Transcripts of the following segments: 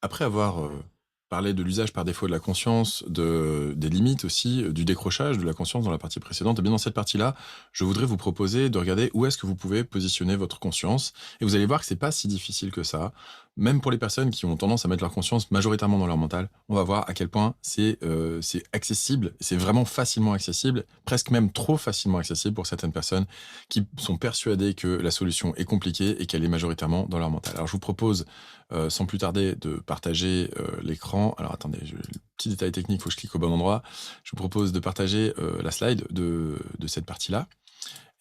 Après avoir parlé de l'usage par défaut de la conscience, des limites aussi, du décrochage de la conscience dans la partie précédente, et bien dans cette partie-là, je voudrais vous proposer de regarder où est-ce que vous pouvez positionner votre conscience. Et vous allez voir que c'est pas si difficile que ça. Même pour les personnes qui ont tendance à mettre leur conscience majoritairement dans leur mental, on va voir à quel point c'est accessible, c'est vraiment facilement accessible, presque même trop facilement accessible pour certaines personnes qui sont persuadées que la solution est compliquée et qu'elle est majoritairement dans leur mental. Alors je vous propose sans plus tarder de partager l'écran. Alors attendez, le petit détail technique, il faut que je clique au bon endroit. Je vous propose de partager la slide de cette partie-là.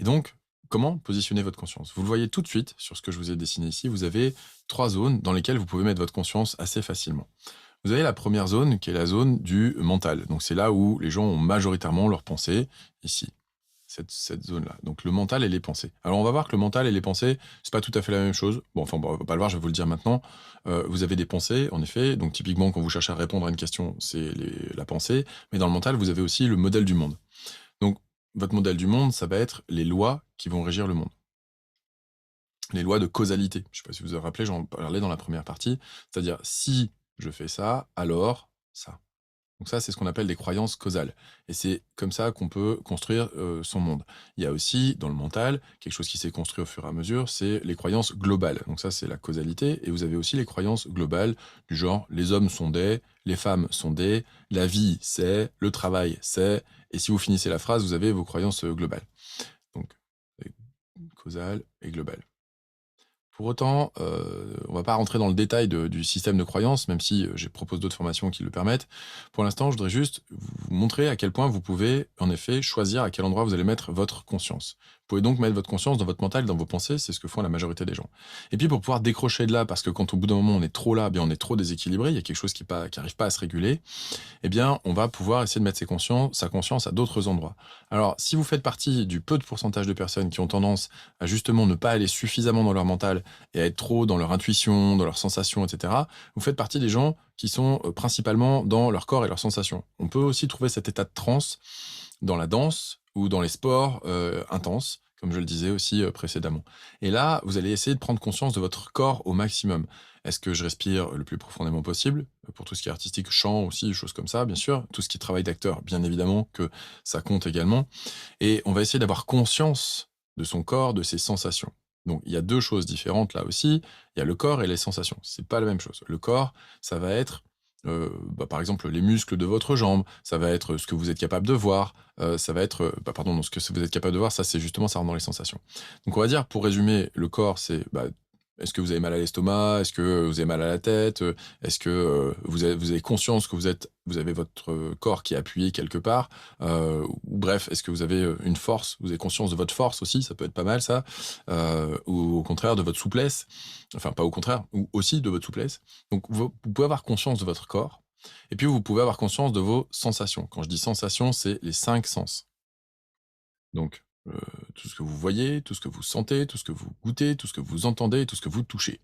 Et donc, comment positionner votre conscience? Vous le voyez tout de suite sur ce que je vous ai dessiné ici. Vous avez trois zones dans lesquelles vous pouvez mettre votre conscience assez facilement. Vous avez la première zone qui est la zone du mental. Donc c'est là où les gens ont majoritairement leurs pensées, ici cette zone-là. Donc le mental et les pensées. Alors on va voir que le mental et les pensées, c'est pas tout à fait la même chose. Bon, enfin, bon, on va pas le voir, je vais vous le dire maintenant. Vous avez des pensées, en effet. Donc typiquement, quand vous cherchez à répondre à une question, c'est la pensée. Mais dans le mental, vous avez aussi le modèle du monde. Donc votre modèle du monde, ça va être les lois qui vont régir le monde. Les lois de causalité. Je sais pas si vous vous rappelez, j'en parlais dans la première partie. C'est-à-dire, si je fais ça, alors ça. Donc ça, c'est ce qu'on appelle des croyances causales. Et c'est comme ça qu'on peut construire son monde. Il y a aussi, dans le mental, quelque chose qui s'est construit au fur et à mesure, c'est les croyances globales. Donc ça, c'est la causalité. Et vous avez aussi les croyances globales du genre, les hommes sont des, les femmes sont des, la vie c'est, le travail c'est. Et si vous finissez la phrase, vous avez vos croyances globales. Donc, causales et globales. Pour autant, on va pas rentrer dans le détail du système de croyance, même si je propose d'autres formations qui le permettent. Pour l'instant, je voudrais juste vous montrer à quel point vous pouvez, en effet, choisir à quel endroit vous allez mettre votre conscience. Vous pouvez donc mettre votre conscience dans votre mental, dans vos pensées, c'est ce que font la majorité des gens. Et puis pour pouvoir décrocher de là, parce que quand au bout d'un moment on est trop là, eh bien on est trop déséquilibré, il y a quelque chose qui n'arrive pas à se réguler, eh bien, on va pouvoir essayer de mettre sa conscience à d'autres endroits. Alors, si vous faites partie du peu de pourcentage de personnes qui ont tendance à justement ne pas aller suffisamment dans leur mental et à être trop dans leur intuition, dans leurs sensations, etc., vous faites partie des gens qui sont principalement dans leur corps et leurs sensations. On peut aussi trouver cet état de transe dans la danse ou dans les sports intenses, comme je le disais aussi précédemment. Et là, vous allez essayer de prendre conscience de votre corps au maximum. Est-ce que je respire le plus profondément possible? Pour tout ce qui est artistique, chant aussi, choses comme ça, bien sûr. Tout ce qui est travail d'acteur, bien évidemment que ça compte également. Et on va essayer d'avoir conscience de son corps, de ses sensations. Donc il y a deux choses différentes là aussi. Il y a le corps et les sensations. C'est pas la même chose. Le corps, ça va être par exemple les muscles de votre jambe, ça va être ce que vous êtes capable de voir, ça va être, pardon, non, ce que vous êtes capable de voir, ça c'est justement ça rentre dans les sensations. Donc on va dire, pour résumer, le corps c'est est-ce que vous avez mal à l'estomac? Est-ce que vous avez mal à la tête? Est-ce que vous avez conscience que vous avez votre corps qui est appuyé quelque part? Ou bref, est-ce que vous avez une force? Vous avez conscience de votre force aussi? Ça peut être pas mal ça. Ou au contraire de votre souplesse. Enfin, pas au contraire, ou aussi de votre souplesse. Donc, vous pouvez avoir conscience de votre corps. Et puis, vous pouvez avoir conscience de vos sensations. Quand je dis sensations, c'est les 5 sens. Donc, tout ce que vous voyez, tout ce que vous sentez, tout ce que vous goûtez, tout ce que vous entendez, tout ce que vous touchez.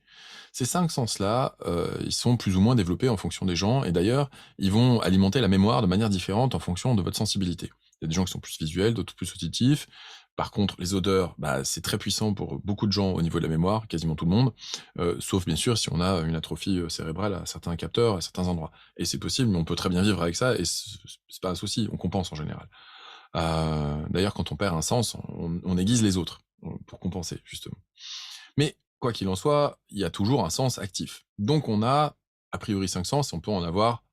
Ces 5 sens-là, ils sont plus ou moins développés en fonction des gens et d'ailleurs, ils vont alimenter la mémoire de manière différente en fonction de votre sensibilité. Il y a des gens qui sont plus visuels, d'autres plus auditifs. Par contre, les odeurs, c'est très puissant pour beaucoup de gens au niveau de la mémoire, quasiment tout le monde, sauf bien sûr si on a une atrophie, cérébrale à certains capteurs, à certains endroits et c'est possible, mais on peut très bien vivre avec ça et c'est pas un souci, on compense en général. D'ailleurs, quand on perd un sens, on aiguise les autres, pour compenser justement. Mais quoi qu'il en soit, il y a toujours un sens actif. Donc on a priori 5 sens, on peut en avoir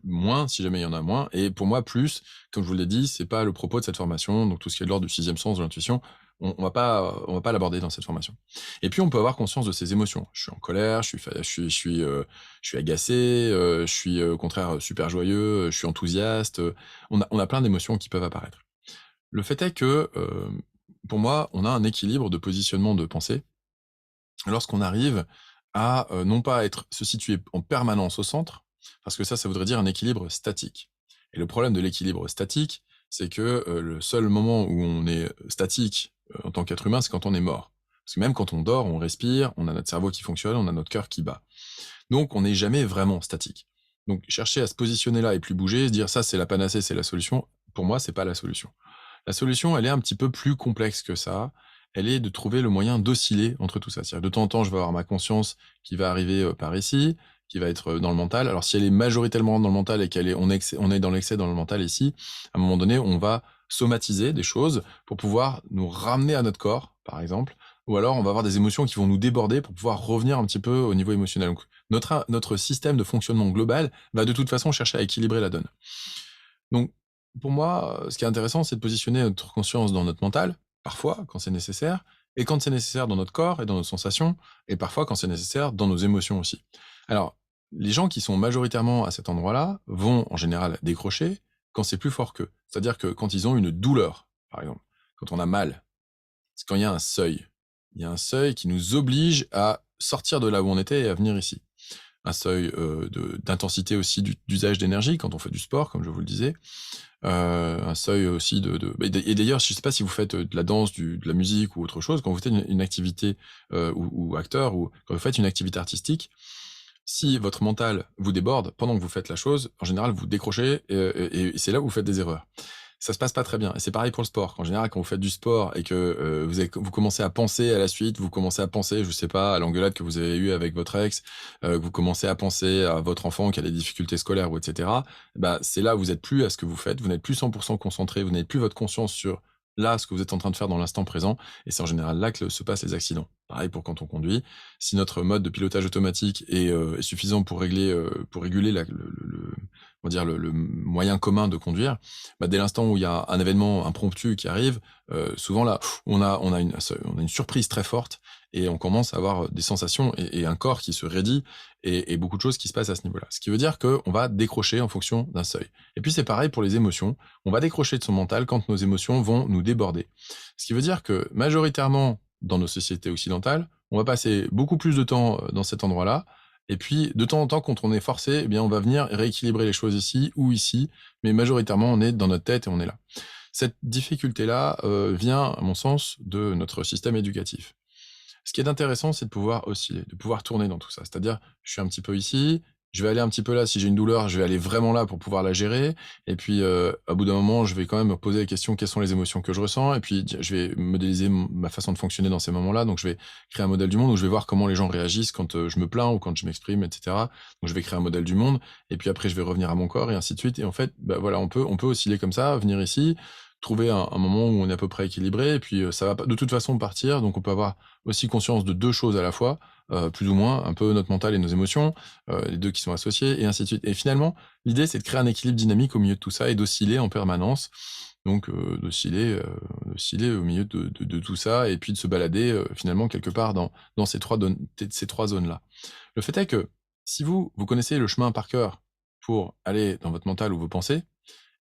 moins si jamais il y en a moins. Et pour moi, plus, comme je vous l'ai dit, c'est pas le propos de cette formation. Donc tout ce qui est de l'ordre du sixième sens de l'intuition, on va pas l'aborder dans cette formation. Et puis on peut avoir conscience de ses émotions. Je suis en colère, je suis agacé, je suis au contraire super joyeux, je suis enthousiaste. On a plein d'émotions qui peuvent apparaître. Le fait est que, pour moi, on a un équilibre de positionnement de pensée lorsqu'on arrive à, non pas se situer en permanence au centre, parce que ça voudrait dire un équilibre statique. Et le problème de l'équilibre statique, c'est que, le seul moment où on est statique, en tant qu'être humain, c'est quand on est mort. Parce que même quand on dort, on respire, on a notre cerveau qui fonctionne, on a notre cœur qui bat. Donc on n'est jamais vraiment statique. Donc chercher à se positionner là et plus bouger, se dire: «Ça, c'est la panacée, c'est la solution», pour moi, c'est pas la solution. La solution, elle est un petit peu plus complexe que ça. Elle est de trouver le moyen d'osciller entre tout ça. C'est-à-dire, de temps en temps, je vais avoir ma conscience qui va arriver par ici, qui va être dans le mental. Alors si elle est majoritairement dans le mental et on est dans l'excès dans le mental ici, à un moment donné, on va somatiser des choses pour pouvoir nous ramener à notre corps, par exemple, ou alors on va avoir des émotions qui vont nous déborder pour pouvoir revenir un petit peu au niveau émotionnel. Donc notre système de fonctionnement global va de toute façon chercher à équilibrer la donne. Donc pour moi, ce qui est intéressant, c'est de positionner notre conscience dans notre mental, parfois quand c'est nécessaire, et quand c'est nécessaire dans notre corps et dans nos sensations, et parfois quand c'est nécessaire dans nos émotions aussi. Alors, les gens qui sont majoritairement à cet endroit-là vont en général décrocher quand c'est plus fort qu'eux. C'est-à-dire que quand ils ont une douleur, par exemple, quand on a mal, c'est quand il y a un seuil. Il y a un seuil qui nous oblige à sortir de là où on était et à venir ici. Un seuil d'intensité aussi d'usage d'énergie quand on fait du sport, comme je vous le disais. Un seuil aussi et d'ailleurs, je ne sais pas si vous faites de la danse, de la musique ou autre chose, quand vous faites une activité ou acteur, ou quand vous faites une activité artistique, si votre mental vous déborde pendant que vous faites la chose, en général, vous décrochez et c'est là où vous faites des erreurs. Ça se passe pas très bien. Et c'est pareil pour le sport. En général, quand vous faites du sport et que vous commencez à penser à la suite, vous commencez à penser, je sais pas, à l'engueulade que vous avez eue avec votre ex, que vous commencez à penser à votre enfant qui a des difficultés scolaires ou etc. Bah, c'est là où vous êtes plus à ce que vous faites. Vous n'êtes plus 100% concentré. Vous n'avez plus votre conscience sur là ce que vous êtes en train de faire dans l'instant présent. Et c'est en général là que se passent les accidents. Pareil pour quand on conduit. Si notre mode de pilotage automatique est suffisant pour réguler on va dire le moyen commun de conduire, bah, dès l'instant où il y a un événement impromptu qui arrive, souvent là, on a une surprise très forte et on commence à avoir des sensations et un corps qui se raidit et beaucoup de choses qui se passent à ce niveau-là. Ce qui veut dire qu'on va décrocher en fonction d'un seuil. Et puis c'est pareil pour les émotions. On va décrocher de son mental quand nos émotions vont nous déborder. Ce qui veut dire que majoritairement dans nos sociétés occidentales, on va passer beaucoup plus de temps dans cet endroit-là. Et puis, de temps en temps, quand on est forcé, eh bien, on va venir rééquilibrer les choses ici ou ici, mais majoritairement, on est dans notre tête et on est là. Cette difficulté-là vient, à mon sens, de notre système éducatif. Ce qui est intéressant, c'est de pouvoir osciller, de pouvoir tourner dans tout ça. C'est-à-dire, je suis un petit peu ici, je vais aller un petit peu là. Si j'ai une douleur, je vais aller vraiment là pour pouvoir la gérer. Et puis, au bout d'un moment, je vais quand même me poser la question, quelles sont les émotions que je ressens? Et puis, je vais modéliser ma façon de fonctionner dans ces moments-là. Donc, je vais créer un modèle du monde où je vais voir comment les gens réagissent quand je me plains ou quand je m'exprime, etc. Donc, je vais créer un modèle du monde. Et puis après, je vais revenir à mon corps et ainsi de suite. Et en fait, bah, voilà, on peut osciller comme ça, venir ici, trouver un moment où on est à peu près équilibré. Et puis, ça va de toute façon partir. Donc, on peut avoir aussi conscience de deux choses à la fois, plus ou moins, un peu notre mental et nos émotions, les deux qui sont associés, et ainsi de suite. Et finalement, l'idée, c'est de créer un équilibre dynamique au milieu de tout ça et d'osciller en permanence. Donc, d'osciller au milieu de tout ça et puis de se balader finalement quelque part dans ces trois zones-là. Le fait est que si vous connaissez le chemin par cœur pour aller dans votre mental ou vos pensées,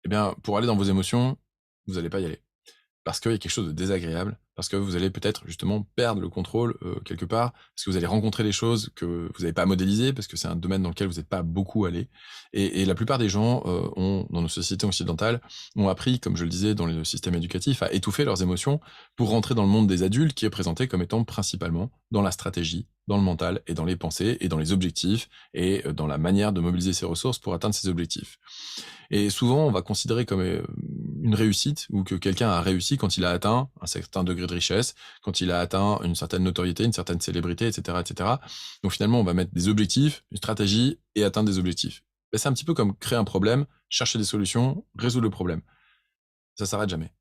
eh bien, pour aller dans vos émotions, vous n'allez pas y aller parce qu'il y a quelque chose de désagréable, parce que vous allez peut-être justement perdre le contrôle quelque part, parce que vous allez rencontrer des choses que vous n'avez pas modélisées, parce que c'est un domaine dans lequel vous n'êtes pas beaucoup allé. Et la plupart des gens dans nos sociétés occidentales, ont appris, comme je le disais, dans le système éducatif, à étouffer leurs émotions pour rentrer dans le monde des adultes, qui est présenté comme étant principalement dans la stratégie, dans le mental, et dans les pensées, et dans les objectifs, et dans la manière de mobiliser ses ressources pour atteindre ses objectifs. Et souvent, on va considérer comme une réussite ou que quelqu'un a réussi quand il a atteint un certain degré de richesse, quand il a atteint une certaine notoriété, une certaine célébrité, etc., etc. Donc finalement, on va mettre des objectifs, une stratégie et atteindre des objectifs. Et c'est un petit peu comme créer un problème, chercher des solutions, résoudre le problème. Ça s'arrête jamais.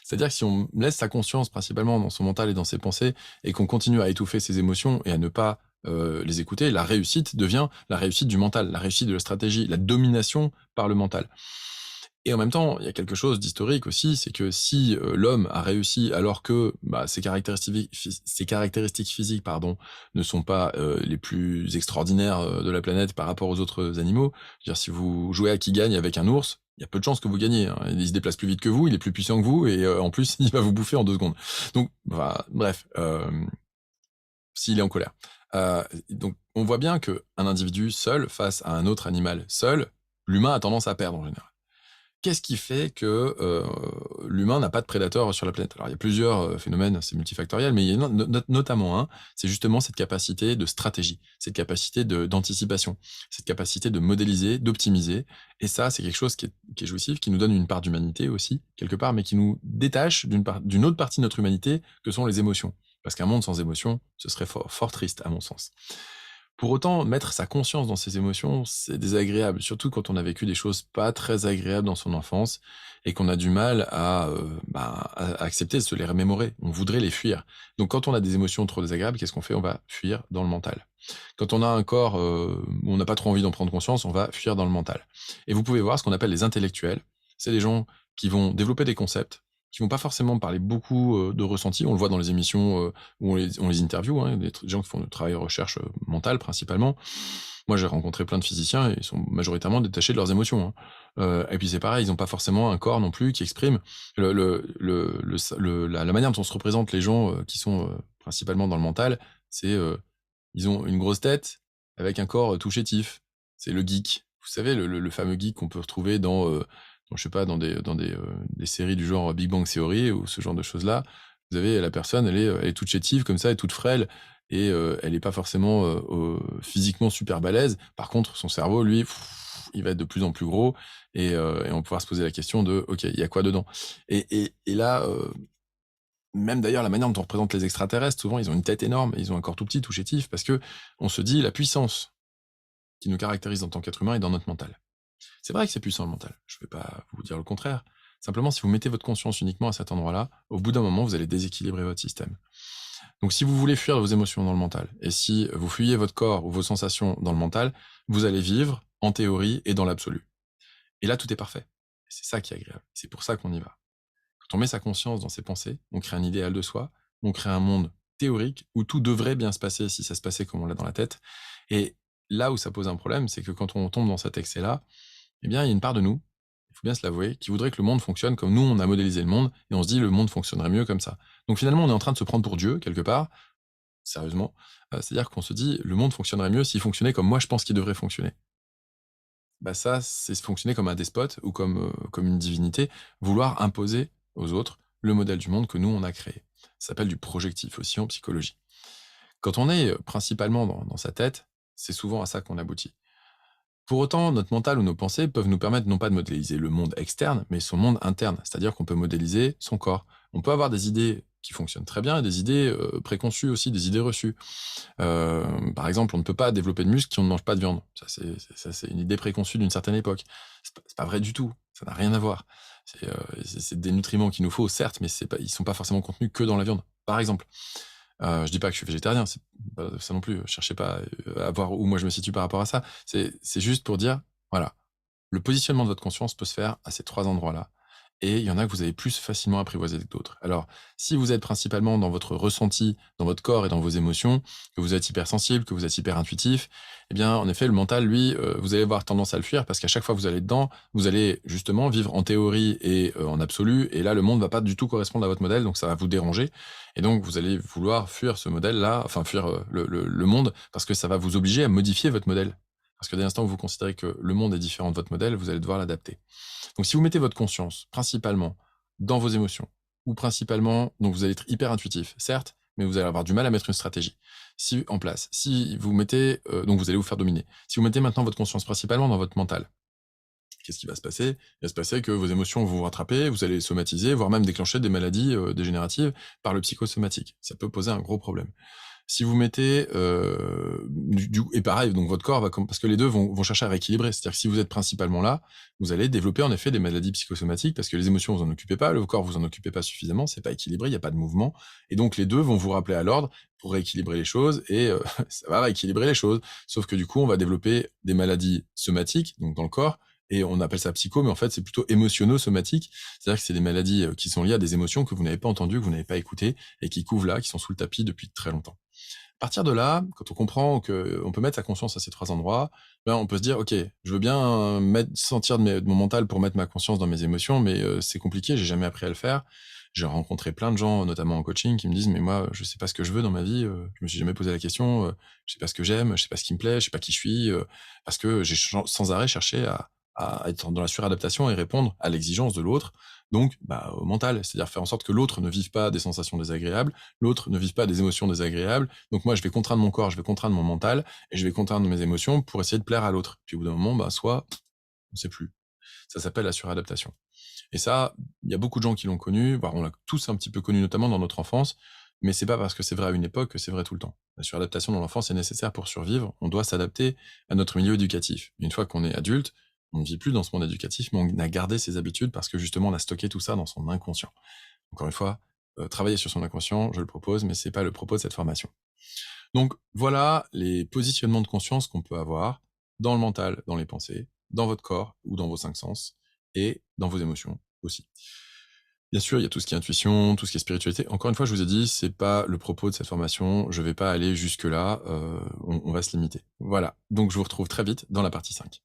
C'est-à-dire que si on laisse sa conscience principalement dans son mental et dans ses pensées et qu'on continue à étouffer ses émotions et à ne pas les écouter, la réussite devient la réussite du mental, la réussite de la stratégie, la domination par le mental. Et en même temps, il y a quelque chose d'historique aussi, c'est que si l'homme a réussi alors que ses caractéristiques physiques ne sont pas les plus extraordinaires de la planète par rapport aux autres animaux, je veux dire, si vous jouez à qui gagne avec un ours, il y a peu de chances que vous gagnez. Hein. Il se déplace plus vite que vous, il est plus puissant que vous, et en plus, il va vous bouffer en 2 secondes. Donc, bref, s'il est en colère. Donc, on voit bien qu'un individu seul, face à un autre animal seul, l'humain a tendance à perdre en général. Qu'est-ce qui fait que l'humain n'a pas de prédateur sur la planète? Alors, il y a plusieurs phénomènes, c'est multifactoriel, mais il y a notamment un, c'est justement cette capacité de stratégie, cette capacité d'anticipation, cette capacité de modéliser, d'optimiser. Et ça, c'est quelque chose qui est jouissif, qui nous donne une part d'humanité aussi, quelque part, mais qui nous détache d'une autre partie de notre humanité, que sont les émotions. Parce qu'un monde sans émotions, ce serait fort, fort triste, à mon sens. Pour autant, mettre sa conscience dans ses émotions, c'est désagréable, surtout quand on a vécu des choses pas très agréables dans son enfance et qu'on a du mal à accepter de se les remémorer. On voudrait les fuir. Donc quand on a des émotions trop désagréables, qu'est-ce qu'on fait? On va fuir dans le mental. Quand on a un corps, où on n'a pas trop envie d'en prendre conscience, on va fuir dans le mental. Et vous pouvez voir ce qu'on appelle les intellectuels. C'est des gens qui vont développer des concepts, qui vont pas forcément parler beaucoup, de ressenti. On le voit dans les émissions, où on les interviewe, hein, des gens qui font du travail de recherche, mentale principalement. Moi, j'ai rencontré plein de physiciens et ils sont majoritairement détachés de leurs émotions, hein. Et puis c'est pareil, ils ont pas forcément un corps non plus qui exprime la manière dont on se représente les gens, qui sont, principalement dans le mental, c'est, ils ont une grosse tête avec un corps, tout chétif. C'est le geek. Vous savez, le fameux geek qu'on peut retrouver dans je sais pas, des séries du genre Big Bang Theory ou ce genre de choses-là. Vous avez la personne, elle est toute chétive comme ça, elle est toute frêle et elle est pas forcément, physiquement super balèze. Par contre, son cerveau, lui, il va être de plus en plus gros et on va pouvoir se poser la question de: «OK, il y a quoi dedans?» Et là, même d'ailleurs la manière dont on représente les extraterrestres, souvent ils ont une tête énorme et ils ont un corps tout petit, tout chétif, parce que on se dit la puissance qui nous caractérise en tant qu'être humain est dans notre mental. C'est vrai que c'est puissant le mental, je vais pas vous dire le contraire. Simplement, si vous mettez votre conscience uniquement à cet endroit-là, au bout d'un moment, vous allez déséquilibrer votre système. Donc si vous voulez fuir vos émotions dans le mental, et si vous fuyez votre corps ou vos sensations dans le mental, vous allez vivre en théorie et dans l'absolu. Et là, tout est parfait. Et c'est ça qui est agréable. C'est pour ça qu'on y va. Quand on met sa conscience dans ses pensées, on crée un idéal de soi, on crée un monde théorique où tout devrait bien se passer si ça se passait comme on l'a dans la tête. Et là où ça pose un problème, c'est que quand on tombe dans cet excès-là, eh bien, il y a une part de nous, il faut bien se l'avouer, qui voudrait que le monde fonctionne comme nous, on a modélisé le monde, et on se dit le monde fonctionnerait mieux comme ça. Donc finalement, on est en train de se prendre pour Dieu, quelque part, sérieusement. C'est-à-dire qu'on se dit, le monde fonctionnerait mieux s'il fonctionnait comme moi je pense qu'il devrait fonctionner. Bah ça, c'est fonctionner comme un despote ou comme une divinité, vouloir imposer aux autres le modèle du monde que nous, on a créé. Ça s'appelle du projectif aussi en psychologie. Quand on est principalement dans sa tête, c'est souvent à ça qu'on aboutit. Pour autant, notre mental ou nos pensées peuvent nous permettre non pas de modéliser le monde externe, mais son monde interne. C'est-à-dire qu'on peut modéliser son corps. On peut avoir des idées qui fonctionnent très bien et des idées préconçues aussi, des idées reçues. Par exemple, on ne peut pas développer de muscles si on ne mange pas de viande. Ça, c'est une idée préconçue d'une certaine époque. C'est pas vrai du tout. Ça n'a rien à voir. C'est des nutriments qu'il nous faut, certes, mais ils sont pas forcément contenus que dans la viande. Par exemple, je dis pas que je suis végétarien, c'est pas ça non plus. Cherchez pas à voir où moi je me situe par rapport à ça. C'est juste pour dire, voilà, le positionnement de votre conscience peut se faire à ces 3 endroits-là et il y en a que vous avez plus facilement apprivoisé que d'autres. Alors, si vous êtes principalement dans votre ressenti, dans votre corps et dans vos émotions, que vous êtes hypersensible, que vous êtes hyper intuitif, eh bien, en effet, le mental, lui, vous allez avoir tendance à le fuir parce qu'à chaque fois que vous allez dedans, vous allez justement vivre en théorie et en absolu et là, le monde va pas du tout correspondre à votre modèle, donc ça va vous déranger et donc vous allez vouloir fuir ce modèle-là, enfin fuir, le monde parce que ça va vous obliger à modifier votre modèle. Parce que dès l'instant où vous considérez que le monde est différent de votre modèle, vous allez devoir l'adapter. Donc si vous mettez votre conscience principalement dans vos émotions, ou principalement, donc vous allez être hyper intuitif, certes, mais vous allez avoir du mal à mettre une stratégie en place. Si vous mettez, donc vous allez vous faire dominer. Si vous mettez maintenant votre conscience principalement dans votre mental, qu'est-ce qui va se passer? Il va se passer que vos émotions vont vous rattraper, vous allez somatiser, voire même déclencher des maladies dégénératives par le psychosomatique. Ça peut poser un gros problème. Si vous mettez et pareil, donc votre corps va parce que les deux vont chercher à rééquilibrer. C'est-à-dire que si vous êtes principalement là, vous allez développer en effet des maladies psychosomatiques parce que les émotions vous en occupez pas, le corps vous en occupez pas suffisamment, c'est pas équilibré, il y a pas de mouvement, et donc les deux vont vous rappeler à l'ordre pour rééquilibrer les choses et ça va rééquilibrer les choses. Sauf que du coup, on va développer des maladies somatiques, donc dans le corps, et on appelle ça psycho, mais en fait c'est plutôt émotionno-somatique. C'est-à-dire que c'est des maladies qui sont liées à des émotions que vous n'avez pas entendues, que vous n'avez pas écoutées et qui couvent là, qui sont sous le tapis depuis très longtemps. À partir de là, quand on comprend qu'on peut mettre sa conscience à ces 3 endroits, ben, on peut se dire: «OK, je veux bien sentir de mon mental pour mettre ma conscience dans mes émotions, mais c'est compliqué, j'ai jamais appris à le faire». J'ai rencontré plein de gens, notamment en coaching, qui me disent: «Mais moi, je sais pas ce que je veux dans ma vie, je me suis jamais posé la question, je sais pas ce que j'aime, je sais pas ce qui me plaît, je sais pas qui je suis», parce que j'ai sans arrêt cherché à être dans la suradaptation et répondre à l'exigence de l'autre, donc bah, au mental. C'est-à-dire faire en sorte que l'autre ne vive pas des sensations désagréables, l'autre ne vive pas des émotions désagréables. Donc moi, je vais contraindre mon corps, je vais contraindre mon mental, et je vais contraindre mes émotions pour essayer de plaire à l'autre. Puis au bout d'un moment, bah, soit on sait plus. Ça s'appelle la suradaptation. Et ça, il y a beaucoup de gens qui l'ont connu, voire on l'a tous un petit peu connu, notamment dans notre enfance. mais c'est pas parce que c'est vrai à une époque que c'est vrai tout le temps. La suradaptation dans l'enfance est nécessaire pour survivre, on doit s'adapter à notre milieu éducatif. Une fois qu'on est adulte, on ne vit plus dans ce monde éducatif, mais on a gardé ses habitudes parce que justement on a stocké tout ça dans son inconscient. Encore une fois, travailler sur son inconscient, je le propose, mais c'est pas le propos de cette formation. Donc voilà les positionnements de conscience qu'on peut avoir dans le mental, dans les pensées, dans votre corps ou dans vos 5 sens et dans vos émotions aussi. Bien sûr, il y a tout ce qui est intuition, tout ce qui est spiritualité. Encore une fois, je vous ai dit, c'est pas le propos de cette formation, je vais pas aller jusque là, on va se limiter. Voilà, donc je vous retrouve très vite dans la partie 5.